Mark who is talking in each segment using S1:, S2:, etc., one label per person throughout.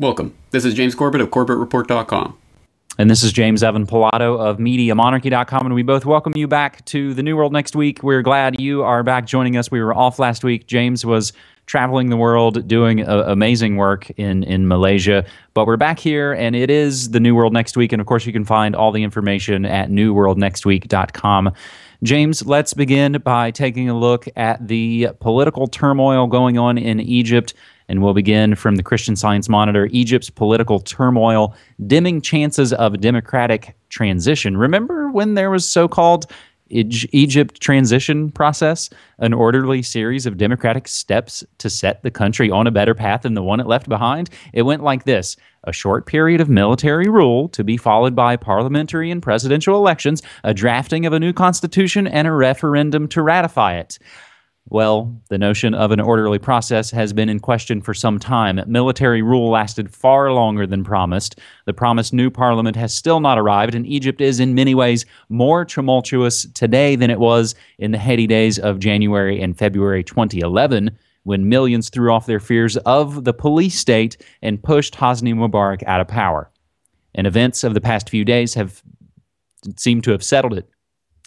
S1: Welcome. This is James Corbett of CorbettReport.com.
S2: And this is James Evan Pilato of MediaMonarchy.com, and we both welcome you back to the New World next week. We're glad you are back joining us. We were off last week. James was traveling the world doing amazing work in Malaysia, but we're back here, and it is the New World next week, and of course you can find all the information at newworldnextweek.com. James, let's begin by taking a look at the political turmoil going on in Egypt. And we'll begin from the Christian Science Monitor, Egypt's political turmoil, dimming chances of a democratic transition. Remember when there was so-called Egypt transition process, an orderly series of democratic steps to set the country on a better path than the one it left behind? It went like this: a short period of military rule to be followed by parliamentary and presidential elections, a drafting of a new constitution, and a referendum to ratify it. Well, the notion of an orderly process has been in question for some time. Military rule lasted far longer than promised. The promised new parliament has still not arrived, and Egypt is in many ways more tumultuous today than it was in the heady days of January and February 2011, when millions threw off their fears of the police state and pushed Hosni Mubarak out of power. And events of the past few days have seemed to have settled it.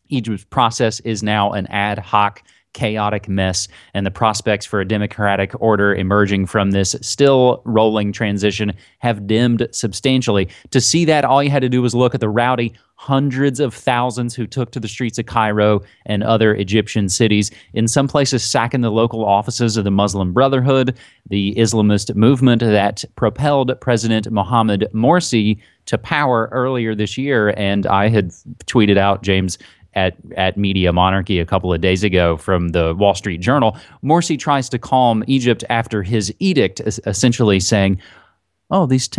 S2: Egypt's process is now an ad hoc, chaotic mess, and the prospects for a democratic order emerging from this still rolling transition have dimmed substantially. To see that, all you had to do was look at the rowdy hundreds of thousands who took to the streets of Cairo and other Egyptian cities, in some places sacking the local offices of the Muslim Brotherhood, the Islamist movement that propelled President Mohamed Morsi to power earlier this year. And I had tweeted out, James, at Media Monarchy a couple of days ago from the Wall Street Journal, Morsi tries to calm Egypt after his edict, essentially saying, oh, these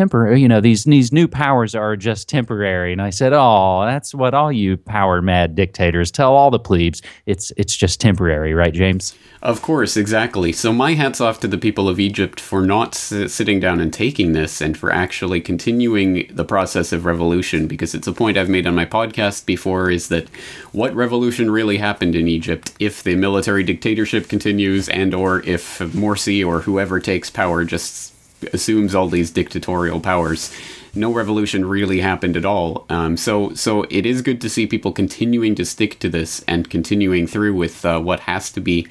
S2: new powers are just temporary. And I said, oh, that's what all you power-mad dictators tell all the plebes. It's just temporary, right, James?
S1: Of course, exactly. So my hat's off to the people of Egypt for not sitting down and taking this, and for actually continuing the process of revolution, because it's a point I've made on my podcast before, is that what revolution really happened in Egypt if the military dictatorship continues, and or if Morsi or whoever takes power just assumes all these dictatorial powers. No revolution really happened at all. So it is good to see people continuing to stick to this and continuing through with what has to be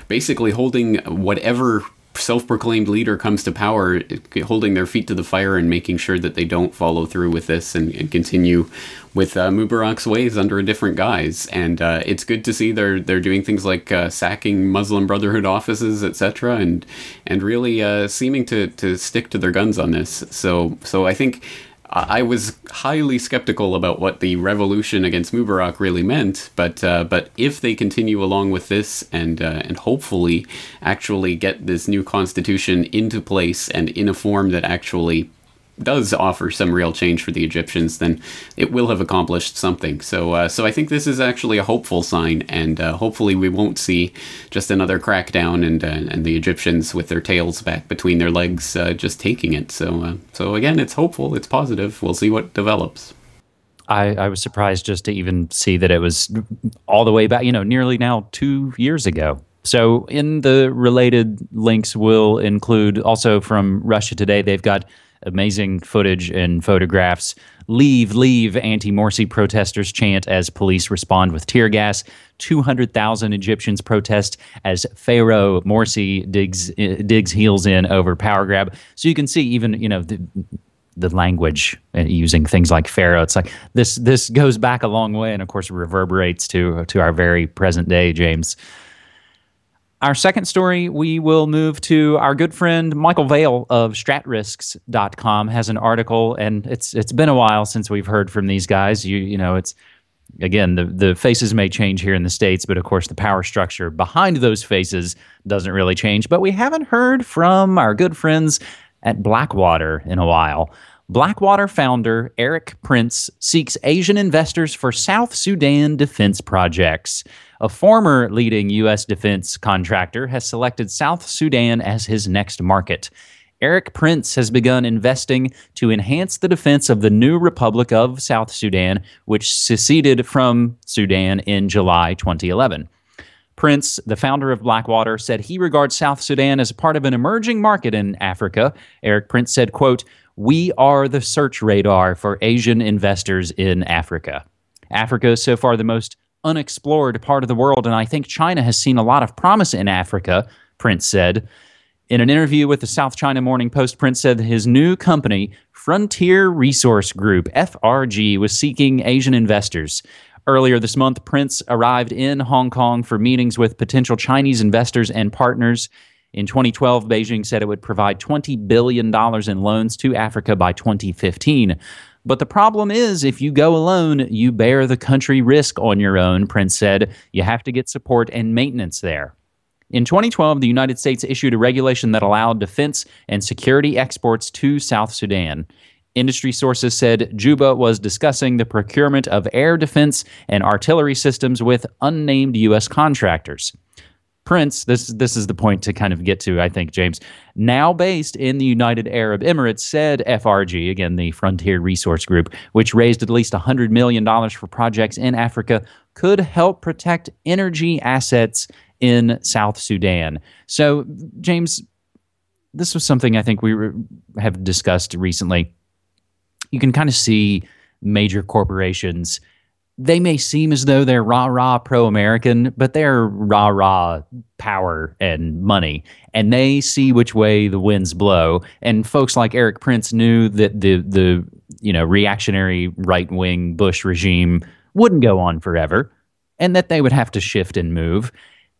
S1: basically holding whatever self-proclaimed leader comes to power, holding their feet to the fire and making sure that they don't follow through with this and continue with Mubarak's ways under a different guise. And it's good to see they're doing things like sacking Muslim Brotherhood offices, etc., and really seeming to stick to their guns on this. So I think I was highly skeptical about what the revolution against Mubarak really meant, but if they continue along with this and hopefully actually get this new constitution into place and in a form that actually does offer some real change for the Egyptians, then it will have accomplished something. So I think this is actually a hopeful sign, and hopefully we won't see just another crackdown and the Egyptians with their tails back between their legs just taking it. So again, it's hopeful, it's positive. We'll see what develops.
S2: I was surprised just to even see that it was all the way back, nearly now 2 years ago. So in the related links, we'll include also from Russia Today. They've got amazing footage and photographs. Leave, anti-Morsi protesters chant as police respond with tear gas. 200,000 Egyptians protest as Pharaoh Morsi digs heels in over power grab. So you can see even, the language using things like Pharaoh. It's like this goes back a long way, and of course reverberates to our very present day, James. Our second story, we will move to our good friend Michael Vale of StratRisks.com has an article, and it's been a while since we've heard from these guys. It's again, the faces may change here in the States, but of course the power structure behind those faces doesn't really change. But we haven't heard from our good friends at Blackwater in a while. Blackwater founder Erik seeks Asian investors for South Sudan defense projects. A former leading U.S. defense contractor has selected South Sudan as his next market. Erik has begun investing to enhance the defense of the new Republic of South Sudan, which seceded from Sudan in July 2011. Prince, the founder of Blackwater, said he regards South Sudan as part of an emerging market in Africa. Erik Prince said, quote, "We are the search radar for Asian investors in Africa." Africa is so far the most unexplored part of the world, and I think China has seen a lot of promise in Africa, Prince said. In an interview with the South China Morning Post, Prince said that his new company, Frontier Resource Group, FRG, was seeking Asian investors. Earlier this month, Prince arrived in Hong Kong for meetings with potential Chinese investors and partners. In 2012, Beijing said it would provide $20 billion in loans to Africa by 2015. But the problem is, if you go alone, you bear the country risk on your own, Prince said. You have to get support and maintenance there. In 2012, the United States issued a regulation that allowed defense and security exports to South Sudan. Industry sources said Juba was discussing the procurement of air defense and artillery systems with unnamed U.S. contractors. Prince, this is the point to kind of get to, I think, James, now based in the United Arab Emirates, said FRG, again, the Frontier Resource Group, which raised at least $100 million for projects in Africa, could help protect energy assets in South Sudan. So, James, this was something I think we have discussed recently. You can kind of see major corporations. They may seem as though they're rah-rah pro-American, but they're rah-rah power and money. And they see which way the winds blow. And folks like Erik Prince knew that the reactionary right-wing Bush regime wouldn't go on forever, and that they would have to shift and move.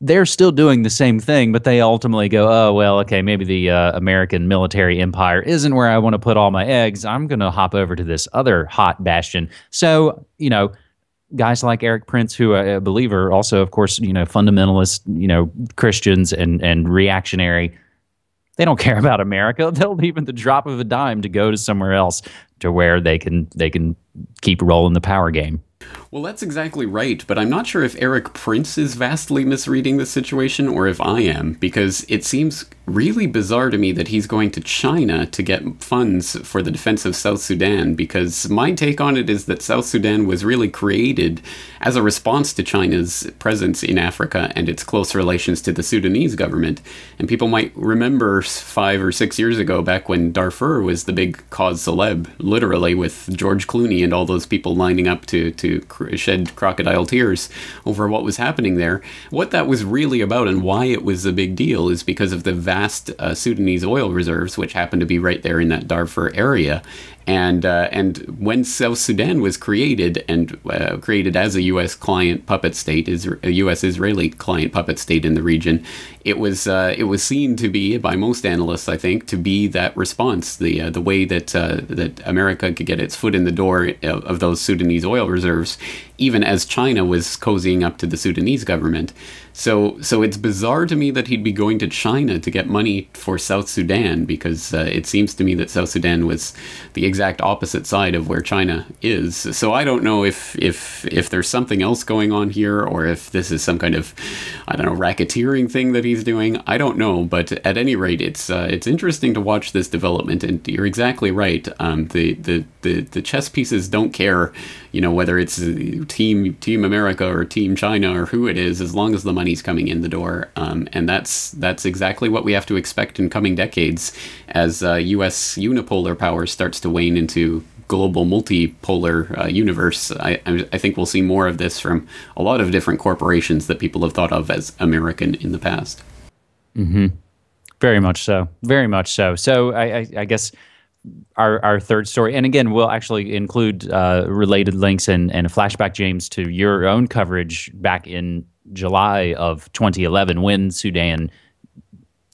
S2: They're still doing the same thing, but they ultimately go, oh, well, okay, maybe the American military empire isn't where I want to put all my eggs. I'm going to hop over to this other hot bastion. So, guys like Erik Prince, who I believe are also, of course, fundamentalist, Christians and reactionary, they don't care about America. They'll leave at the drop of a dime to go to somewhere else to where they can keep rolling the power game.
S1: Well, that's exactly right, but I'm not sure if Erik Prince is vastly misreading the situation or if I am, because it seems really bizarre to me that he's going to China to get funds for the defense of South Sudan, because my take on it is that South Sudan was really created as a response to China's presence in Africa and its close relations to the Sudanese government. And people might remember 5 or 6 years ago, back when Darfur was the big cause celeb, literally, with George Clooney and all those people lining up to shed crocodile tears over what was happening there. What that was really about and why it was a big deal is because of the vast Sudanese oil reserves, which happen to be right there in that Darfur area. And when South Sudan was created and created as a U.S. client puppet state, a U.S.-Israeli client puppet state in the region, it was seen to be, by most analysts, I think, to be that response, the way that America could get its foot in the door of those Sudanese oil reserves, even as China was cozying up to the Sudanese government. So it's bizarre to me that he'd be going to China to get money for South Sudan, because it seems to me that South Sudan was the exact opposite side of where China is. So I don't know if there's something else going on here, or if this is some kind of, I don't know, racketeering thing that he's doing. I don't know, but at any rate, it's interesting to watch this development. And you're exactly right. The chess pieces don't care, whether it's Team America or Team China or who it is, as long as the money's coming in the door. And that's exactly what we have to expect in coming decades as U.S. unipolar power starts to wane into global multipolar universe. I think we'll see more of this from a lot of different corporations that people have thought of as American in the past.
S2: Mm-hmm. Very much so. Very much so. So I guess our third story, and again, we'll actually include related links and a flashback, James, to your own coverage back in July of 2011 when Sudan,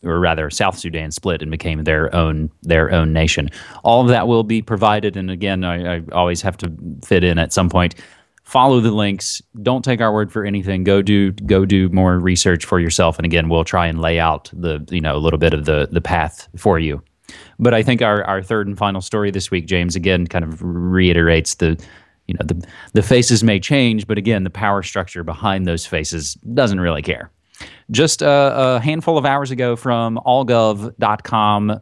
S2: or rather South Sudan, split and became their own nation. All of that will be provided, and again, I always have to fit in at some point. Follow the links. Don't take our word for anything. Go do more research for yourself, and again, we'll try and lay out a little bit of the path for you. But I think our third and final story this week, James, again, kind of reiterates the faces may change, but again, the power structure behind those faces doesn't really care. Just a handful of hours ago from allgov.com,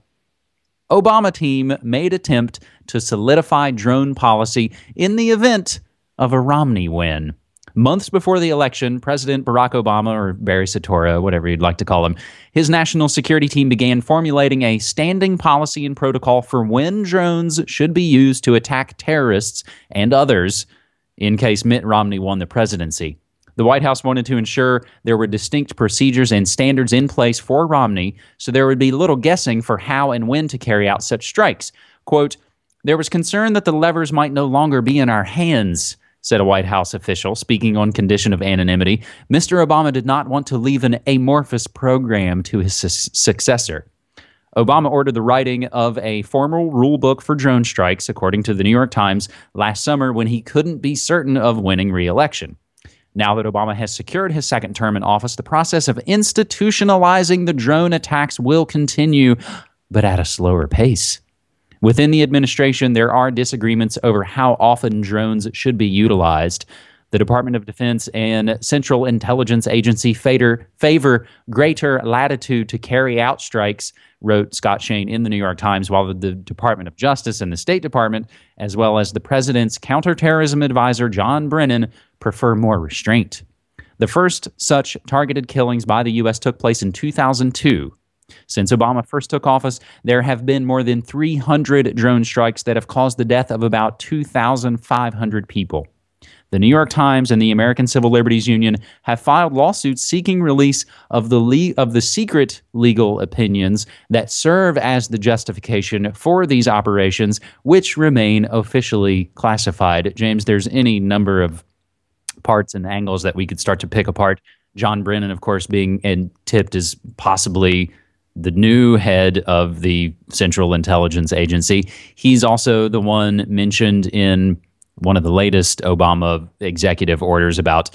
S2: Obama team made attempt to solidify drone policy in the event of a Romney win. Months before the election, President Barack Obama, or Barry Soetoro, whatever you'd like to call him, his national security team began formulating a standing policy and protocol for when drones should be used to attack terrorists and others in case Mitt Romney won the presidency. The White House wanted to ensure there were distinct procedures and standards in place for Romney, so there would be little guessing for how and when to carry out such strikes. Quote, "There was concern that the levers might no longer be in our hands," said a White House official, speaking on condition of anonymity. Mr. Obama did not want to leave an amorphous program to his successor. Obama ordered the writing of a formal rule book for drone strikes, according to the New York Times, last summer when he couldn't be certain of winning re-election. Now that Obama has secured his second term in office, the process of institutionalizing the drone attacks will continue, but at a slower pace. Within the administration, there are disagreements over how often drones should be utilized. The Department of Defense and Central Intelligence Agency favor greater latitude to carry out strikes, wrote Scott Shane in the New York Times, while the Department of Justice and the State Department, as well as the President's counterterrorism advisor, John Brennan, prefer more restraint. The first such targeted killings by the U.S. took place in 2002. Since Obama first took office, there have been more than 300 drone strikes that have caused the death of about 2,500 people. The New York Times and the American Civil Liberties Union have filed lawsuits seeking release of the secret legal opinions that serve as the justification for these operations, which remain officially classified. James, there's any number of parts and angles that we could start to pick apart. John Brennan, of course, being tipped as possibly the new head of the Central Intelligence Agency. He's also the one mentioned in one of the latest Obama executive orders about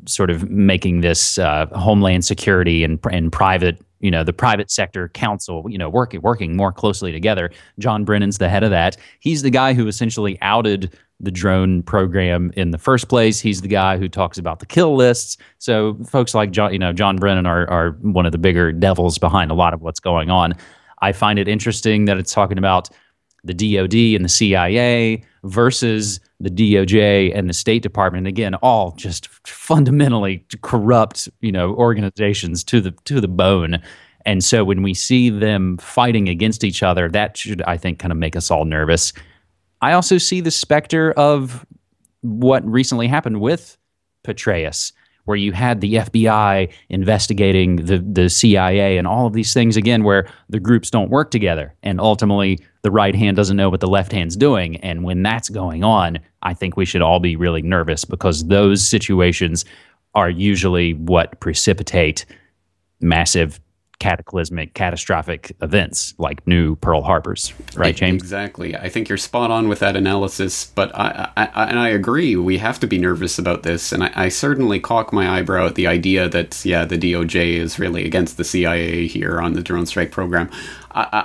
S2: sort of making this Homeland Security and private, the private sector council, working more closely together. John Brennan's the head of that. He's the guy who essentially outed the drone program in the first place. He's the guy who talks about the kill lists. So folks like John Brennan are one of the bigger devils behind a lot of what's going on. I find it interesting that it's talking about the DOD and the CIA versus the DOJ and the State Department. Again, all just fundamentally corrupt, organizations to the bone. And so when we see them fighting against each other, that should, I think, kind of make us all nervous. I also see the specter of what recently happened with Petraeus, where you had the FBI investigating the CIA and all of these things, again, where the groups don't work together. And ultimately, the right hand doesn't know what the left hand's doing. And when that's going on, I think we should all be really nervous, because those situations are usually what precipitate massive, cataclysmic, catastrophic events like new Pearl Harbors, right, James?
S1: Exactly. I think you're spot on with that analysis, but I agree. We have to be nervous about this, and I certainly cock my eyebrow at the idea that, the DOJ is really against the CIA here on the drone strike program.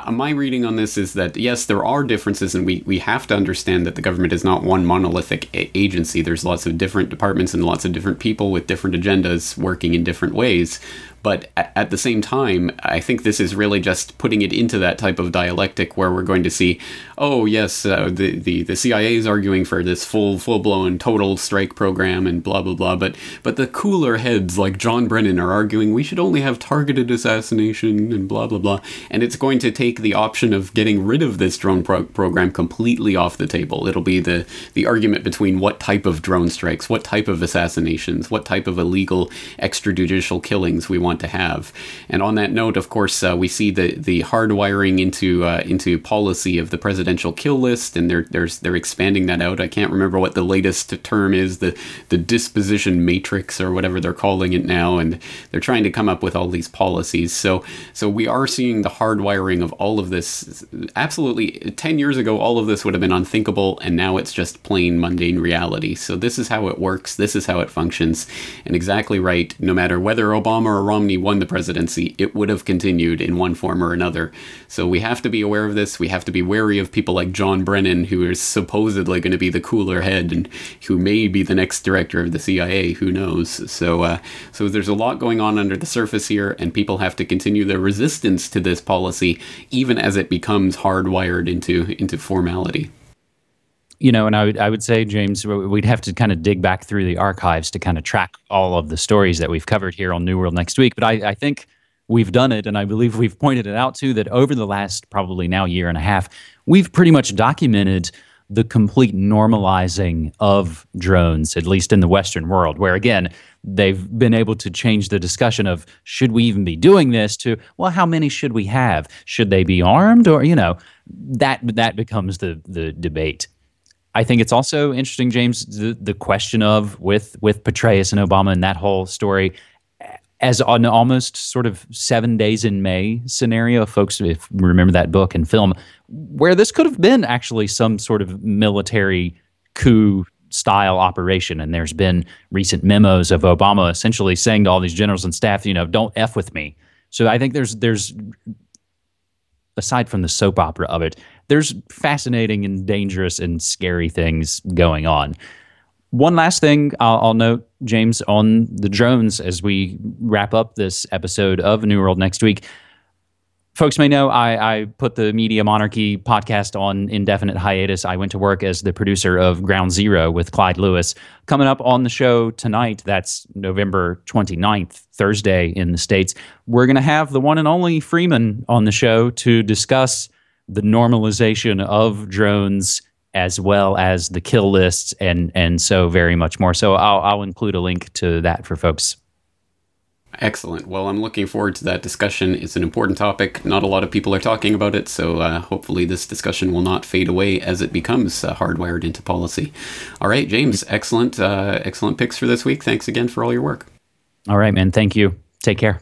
S1: My reading on this is that, yes, there are differences, and we have to understand that the government is not one monolithic agency. There's lots of different departments and lots of different people with different agendas working in different ways. But at the same time, I think this is really just putting it into that type of dialectic where we're going to see, oh, yes, the CIA is arguing for this full-blown total strike program and blah, blah, blah. But the cooler heads like John Brennan are arguing we should only have targeted assassination and blah, blah, blah. And it's going to take the option of getting rid of this drone program completely off the table. It'll be the argument between what type of drone strikes, what type of assassinations, what type of illegal extrajudicial killings we want to have. And on that note, of course, we see the hardwiring into policy of the presidential kill list, and they're expanding that out. I can't remember what the latest term is, the disposition matrix or whatever they're calling it now, and they're trying to come up with all these policies. So we are seeing the hardwiring of all of this. Absolutely, 10 years ago, all of this would have been unthinkable, and now it's just plain mundane reality. So this is how it works. This is how it functions. And exactly right, no matter whether Obama or Romney won the presidency, it would have continued in one form or another. So we have to be aware of this. We have to be wary of people like John Brennan, who is supposedly going to be the cooler head and who may be the next director of the CIA. Who knows? So there's a lot going on under the surface here, and people have to continue their resistance to this policy, even as it becomes hardwired into formality.
S2: And I would say, James, we'd have to kind of dig back through the archives to kind of track all of the stories that we've covered here on New World Next Week. But I think we've done it, and I believe we've pointed it out too, that over the last probably now year and a half, we've pretty much documented the complete normalizing of drones, at least in the Western world, where again, they've been able to change the discussion of should we even be doing this to, well, how many should we have? Should they be armed? Or, that becomes the debate. I think it's also interesting, James, the question of with Petraeus and Obama and that whole story as an almost sort of 7 days in May scenario, folks, if you remember that book and film, where this could have been actually some sort of military coup style operation. And there's been recent memos of Obama essentially saying to all these generals and staff, don't F with me. So I think there's aside from the soap opera of it, there's fascinating and dangerous and scary things going on. One last thing I'll note, James, on the drones as we wrap up this episode of New World Next Week. Folks may know I put the Media Monarchy podcast on indefinite hiatus. I went to work as the producer of Ground Zero with Clyde Lewis. Coming up on the show tonight, that's November 29th, Thursday in the States, we're going to have the one and only Freeman on the show to discuss the normalization of drones as well as the kill lists and so very much more. So I'll include a link to that for folks.
S1: Excellent. Well, I'm looking forward to that discussion. It's an important topic. Not a lot of people are talking about it, so hopefully this discussion will not fade away as it becomes hardwired into policy. All right, James, excellent picks for this week. Thanks again for all your work.
S2: All right, man. Thank you. Take care.